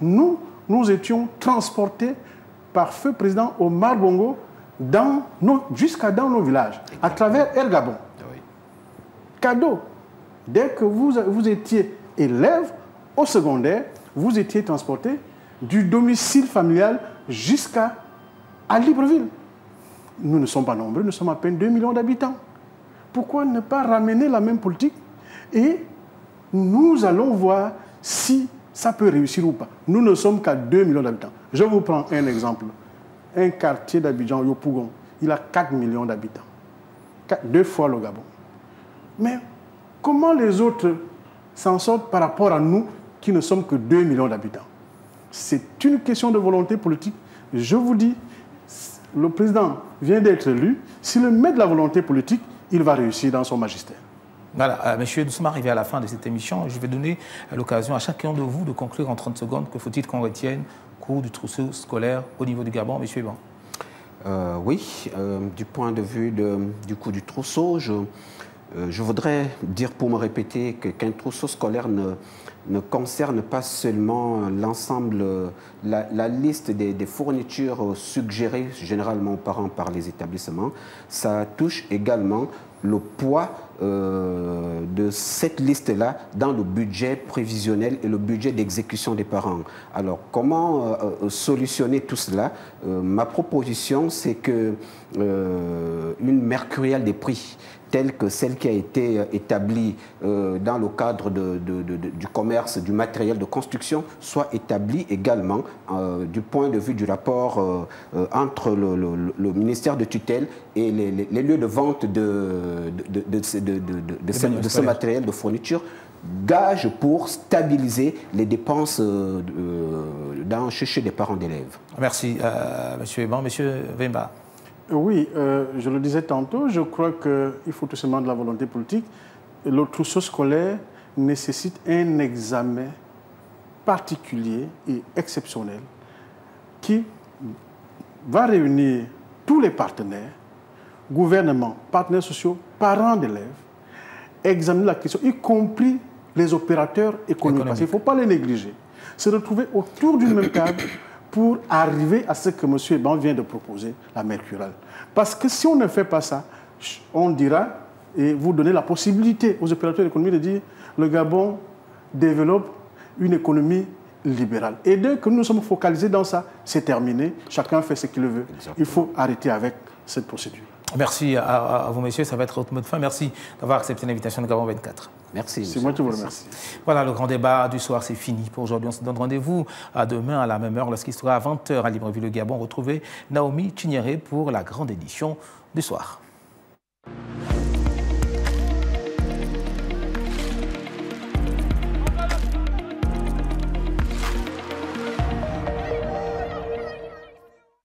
Speaker 3: nous étions transportés par feu président Omar Bongo jusqu'à dans nos villages, à travers El Gabon.
Speaker 2: Oui.
Speaker 3: Cadeau. Dès que vous étiez élève au secondaire, vous étiez transporté du domicile familial jusqu'à Libreville. Nous ne sommes pas nombreux, nous sommes à peine 2 millions d'habitants. Pourquoi ne pas ramener la même politique et nous allons voir si ça peut réussir ou pas. Nous ne sommes qu'à 2 millions d'habitants. Je vous prends un exemple. Un quartier d'Abidjan, Yopougon, il a 4 millions d'habitants. 2 fois le Gabon. Mais comment les autres s'en sortent par rapport à nous qui ne sommes que 2 millions d'habitants? C'est une question de volonté politique. Je vous dis, le président vient d'être élu. S'il met de la volonté politique, il va réussir dans son magistère.
Speaker 1: Voilà, messieurs, nous sommes arrivés à la fin de cette émission. Je vais donner l'occasion à chacun de vous de conclure en 30 secondes. Que faut-il qu'on retienne cours du trousseau scolaire au niveau du Gabon, monsieur Iban?
Speaker 2: Oui, du point de vue du coup du trousseau, je voudrais dire, pour me répéter, qu'un trousseau scolaire ne concerne pas seulement l'ensemble, la liste des fournitures suggérées généralement aux parents par les établissements. Ça touche également le poids de cette liste-là dans le budget prévisionnel et le budget d'exécution des parents. Alors, comment solutionner tout cela? Ma proposition, c'est que une mercurielle des prix telle que celle qui a été établie dans le cadre du commerce, du matériel de construction, soit établie également du point de vue du rapport entre le ministère de tutelle et les lieux de vente de ce matériel de fourniture, gage pour stabiliser les dépenses chez des parents d'élèves.
Speaker 1: Merci, monsieur Iban. Monsieur Vemba.
Speaker 3: Oui, je le disais tantôt, je crois qu'il faut tout simplement de la volonté politique. Le trousseau scolaire nécessite un examen particulier et exceptionnel qui va réunir tous les partenaires, gouvernement, partenaires sociaux, parents d'élèves, examiner la question, y compris les opérateurs économiques. Parce qu'il ne faut pas les négliger. Se retrouver autour d'une même table pour arriver à ce que M. Iban vient de proposer, la mercuriale. Parce que si on ne fait pas ça, on dira, et vous donnez la possibilité aux opérateurs économiques de dire le Gabon développe une économie libérale. Et dès que nous sommes focalisés dans ça, c'est terminé, chacun fait ce qu'il veut. Exactement. Il faut arrêter avec cette procédure.
Speaker 1: Merci à vous, messieurs. Ça va être votre mot de fin. Merci d'avoir accepté l'invitation de Gabon 24.
Speaker 2: Merci.
Speaker 3: C'est moi qui vous remercie.
Speaker 1: Voilà, le grand débat du soir, c'est fini. Pour aujourd'hui, on se donne rendez-vous à demain à la même heure, lorsqu'il sera à 20h à Libreville, le Gabon. Retrouvez Naomi Chignéré pour la grande édition du soir.